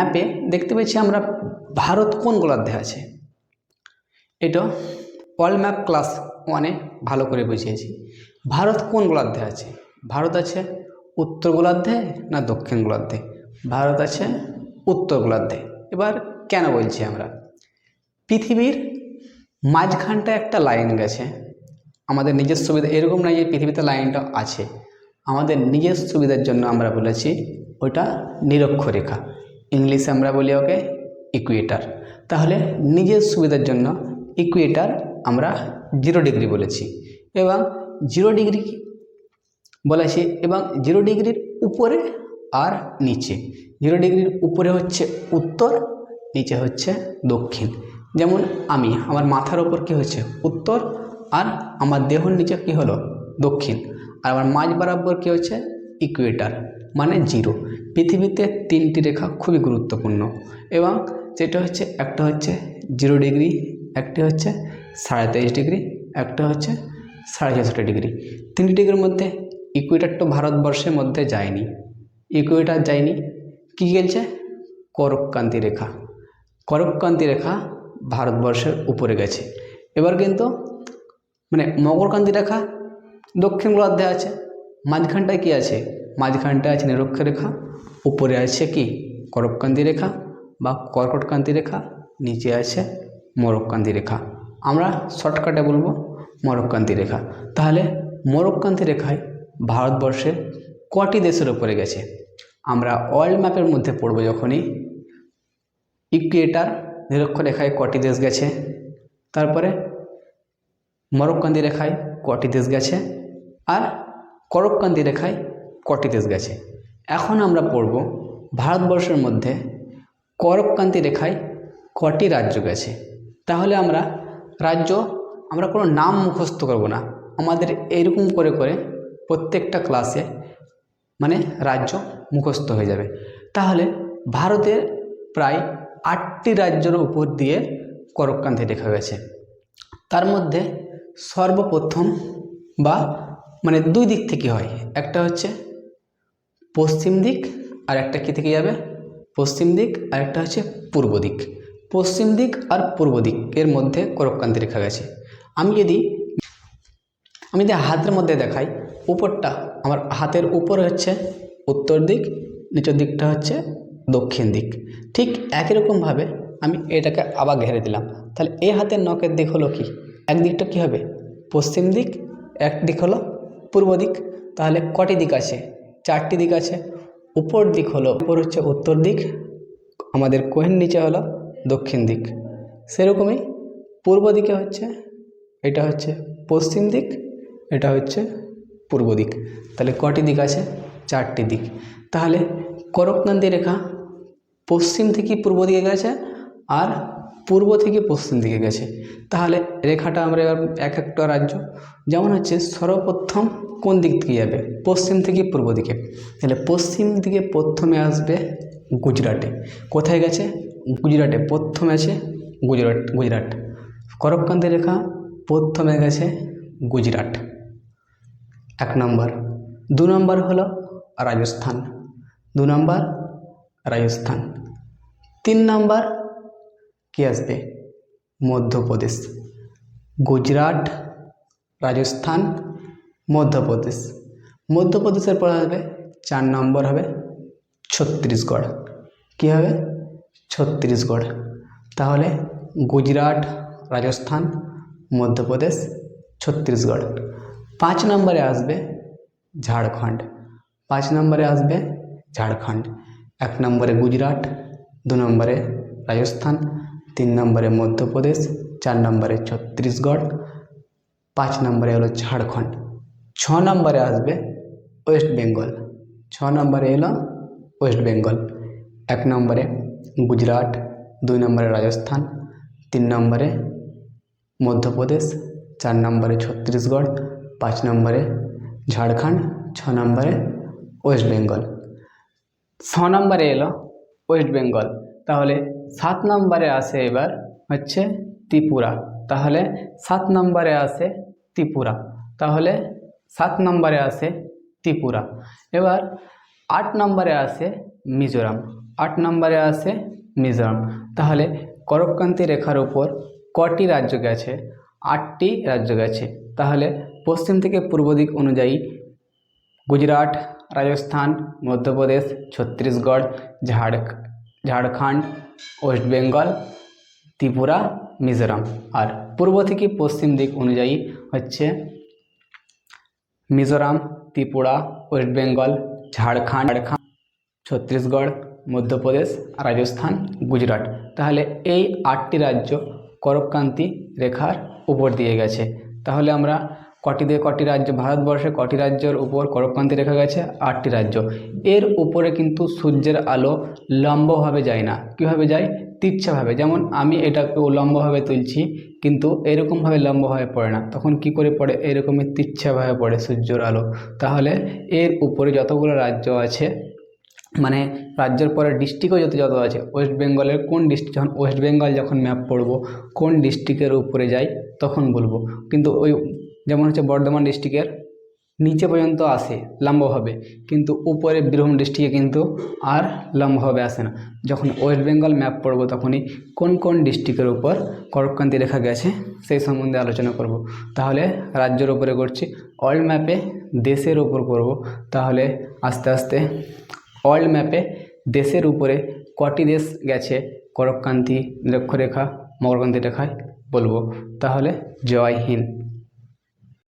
ম্যাপে দেখতে পাচ্ছি আমরা ভারত কোন গোলার্ধে আছে। এটা ওয়ার্ল্ড ম্যাপ ক্লাস 1-এ ভালো করে বুঝিয়েছি। ভারত কোন গোলার্ধে আছে? ভারত আছে উত্তর গোলার্ধে না দক্ষিণ গোলার্ধে? ভারত আছে উত্তর গোলার্ধে। এবার কেন বলছি আমরা, পৃথিবীর মাঝখানটা একটা লাইন গেছে, আমাদের নিজের সুবিধা, এরকম নয় যে পৃথিবীতে লাইনটা আছে, আমাদের নিজের সুবিধার জন্য আমরা বলেছি ওটা নিরক্ষরেখা, ইংলিশে আমরা বলি ওকে ইকুয়েটার। তাহলে নিজের সুবিধার জন্য ইকুয়েটার আমরা 0 ডিগ্রি বলেছি এবং 0 ডিগ্রি বলেছি, এবং 0 ডিগ্রির উপরে আর নিচে। 0 ডিগ্রির উপরে হচ্ছে উত্তর, নিচে হচ্ছে দক্ষিণ। যেমন আমার মাথার ওপর কী হচ্ছে উত্তর, আর আমার দেহর নিচে কী হলো দক্ষিণ, আর আমার মাঝ বরাবর কী হচ্ছে ইকুয়েটার মানে 0। পৃথিবীতে 3টি রেখা খুবই গুরুত্বপূর্ণ, এবং যেটা হচ্ছে একটা হচ্ছে 0 ডিগ্রি, একটি হচ্ছে 23.5 ডিগ্রি, একটা হচ্ছে 64.5 ডিগ্রি। 3টি ডিগ্রির মধ্যে ইকুয়েটার তো ভারতবর্ষের মধ্যে যায়নি, ইকুয়েটার যায়নি, কী গেছে করকক্রান্তি রেখা। করকক্রান্তি রেখা ভারতবর্ষের উপরে গেছে। এবার কিন্তু মানে মকরক্রান্তি রেখা দক্ষিণ গোলার্ধে আছে, মাঝখানটায় কি আছে? মাঝখানটায় আছে নিরক্ষরেখা, উপরে আছে কি করকক্রান্তি রেখা বা কর্কটক্রান্তি রেখা, নিচে আছে মকরক্রান্তি রেখা। আমরা শর্টকাটে বলবো মকরক্রান্তি রেখা। তাহলে মকরক্রান্তি রেখায় ভারতবর্ষের কটি দেশের উপরে গেছে? আমরা ওয়ার্ল্ড ম্যাপের মধ্যে পড়বো যখনই, ইকুয়েটার নিরক্ষরেখায় কটি দেশ গেছে, তারপরে মকরক্রান্তি রেখায় কটি দেশ গেছে, আর করকক্রান্তি রেখায় কটি দেশ গেছে। এখন আমরা পড়ব ভারতবর্ষের মধ্যে করকক্রান্তি রেখায় কটি রাজ্য গেছে। তাহলে আমরা কোনো নাম মুখস্থ করব না, আমাদের এইরকম করে করে প্রত্যেকটা ক্লাসে মানে রাজ্য মুখস্থ হয়ে যাবে। তাহলে ভারতের প্রায় 8টি রাজ্যের উপর দিয়ে করকক্রান্তি রেখা গেছে। তার মধ্যে সর্বপ্রথম বা মানে 2 দিক থেকে হয়, একটা হচ্ছে পশ্চিম দিক আর একটা কী থেকে যাবে পশ্চিম দিক, আর একটা হচ্ছে পূর্ব দিক। পশ্চিম দিক আর পূর্ব দিক এর মধ্যে করকক্রান্তি রেখা গেছে। আমি যদি হাতের মধ্যে দেখাই, উপরটা আমার হাতের উপরে হচ্ছে উত্তর দিক, নিচের দিকটা হচ্ছে দক্ষিণ দিক। ঠিক একই রকমভাবে আমি এটাকে আবার ঘেরে দিলাম, তাহলে এই হাতের নখের দিক হলো কি, একদিকটা কী হবে পশ্চিম দিক, এক দিক হলো পূর্ব দিক। তাহলে কটি দিক আছে? 4টি দিক আছে। উপর দিক হলো, উপর হচ্ছে উত্তর দিক, আমাদের কোহের নিচে হলো দক্ষিণ দিক। সেরকমই পূর্ব দিকে হচ্ছে, এটা হচ্ছে পশ্চিম দিক, এটা হচ্ছে পূর্ব দিক। তাহলে কটি দিক আছে? 4টি দিক। তাহলে করকক্রান্তি রেখা পশ্চিম থেকে পূর্ব দিকে গেছে আর পূর্ব থেকে পশ্চিম দিকে গেছে। তাহলে রেখাটা আমরা এবার এক একটা রাজ্য, যেমন হচ্ছে সর্বপ্রথম কোন দিক থেকে যাবে? পশ্চিম থেকে পূর্ব দিকে। তাহলে পশ্চিম দিকে প্রথমে আসবে গুজরাটে। কোথায় গেছে? গুজরাটে প্রথমে আছে গুজরাট। করকক্রান্তি রেখা প্রথমে গেছে গুজরাট, 1 নম্বর। 2 নম্বর হলো রাজস্থান, 2 নম্বর রাজস্থান। 3 নম্বর কি আসবে? মধ্যপ্রদেশ। গুজরাট, রাজস্থান, মধ্যপ্রদেশ। মধ্যপ্রদেশের পর আসবে 4 নম্বর হবে ছত্তিশগড়। কী হবে? ছত্তিশগড়। তাহলে গুজরাট, রাজস্থান, মধ্যপ্রদেশ, ছত্তিশগড়। 5 নম্বরে আসবে ঝাড়খণ্ড। 5 নম্বরে আসবে ঝাড়খণ্ড। 1 নম্বরে গুজরাট, 2 নম্বরে রাজস্থান, 3 নম্বরে মধ্যপ্রদেশ, 4 নম্বরে ছত্তিশগড়, 5 নম্বরে হলো ঝাড়খণ্ড। 6 নম্বরে আসবে ওয়েস্ট বেঙ্গল। 6 নম্বরে এলো ওয়েস্ট বেঙ্গল। 1 নম্বরে গুজরাট, 2 নম্বরে রাজস্থান, 3 নম্বরে মধ্যপ্রদেশ, 4 নম্বরে ছত্তিশগড়, 5 নম্বরে ঝাড়খণ্ড, 6 নম্বরে ওয়েস্ট বেঙ্গল। 6 নম্বরে এলো ওয়েস্ট বেঙ্গল। তাহলে 7 নম্বরে আসে এবার হচ্ছে ত্রিপুরা। তাহলে 7 নম্বরে আসে ত্রিপুরা। তাহলে 7 নম্বরে আসে ত্রিপুরা। এবার 8 নম্বরে আসে মিজোরাম। 8 নম্বরে আসে মিজোরাম। তাহলে করকক্রান্তি রেখার উপর কটি রাজ্য গেছে? 8টি রাজ্য গেছে। তাহলে পশ্চিম থেকে পূর্ব দিক অনুযায়ী গুজরাট, রাজস্থান, মধ্যপ্রদেশ, ছত্তিশগড়, ঝাড়খণ্ড, ওয়েস্ট বেঙ্গল, ত্রিপুরা, মিজোরাম। আর পূর্ব থেকে পশ্চিম দিক অনুযায়ী হচ্ছে মিজোরাম, ত্রিপুরা, ওয়েস্ট বেঙ্গল, ঝাড়খণ্ড, ছত্তিশগড়, মধ্যপ্রদেশ, রাজস্থান, গুজরাট। তাহলে এই 8টি রাজ্য করকক্রান্তি রেখার উপর দিয়ে গেছে। তাহলে আমরা কটি রাজ্য, ভারতবর্ষে কটি রাজ্যের উপর করকক্রান্তি রেখা গেছে? 8টি রাজ্য। এর উপরে কিন্তু সূর্যের আলো লম্বভাবে যায় না। কীভাবে যায়? তির্ছাভাবে। যেমন আমি এটাকে উল্লম্বভাবে তুলছি, কিন্তু এরকমভাবে লম্বভাবে পড়ে না, তখন কি করে পড়ে? এরকমই তির্ছাভাবে পড়ে সূর্যের আলো। তাহলে এর উপরে যতগুলো রাজ্য আছে, মানে রাজ্যের পরে ডিস্ট্রিক্টও যত আছে, ওয়েস্ট বেঙ্গলের কোন ডিস্ট্রিক্ট, যখন ওয়েস্ট বেঙ্গল যখন ম্যাপ পড়বো কোন ডিস্ট্রিক্টের উপরে যায় তখন বলবো। কিন্তু ওই যেমন হচ্ছে বর্ধমান ডিস্ট্রিক্টের নিচে পর্যন্ত আসে লম্বভাবে, কিন্তু উপরে বীরভূম ডিস্ট্রিক্টে কিন্তু আর লম্বভাবে আসে না। যখন ওয়েস্ট বেঙ্গল ম্যাপ পড়বো তখনই কোন কোন ডিস্ট্রিক্টের উপর করকক্রান্তি রেখা গেছে সেই সম্বন্ধে আলোচনা করব। তাহলে রাজ্যের উপরে করছি, ওয়ার্ল্ড ম্যাপে দেশের উপর করব। তাহলে আস্তে আস্তে ওয়ার্ল্ড ম্যাপে দেশের উপরে কটি দেশ গেছে করকক্রান্তি নিরক্ষরেখা মকরক্রান্তি রেখায় বলবো। তাহলে জয় হিন্দ।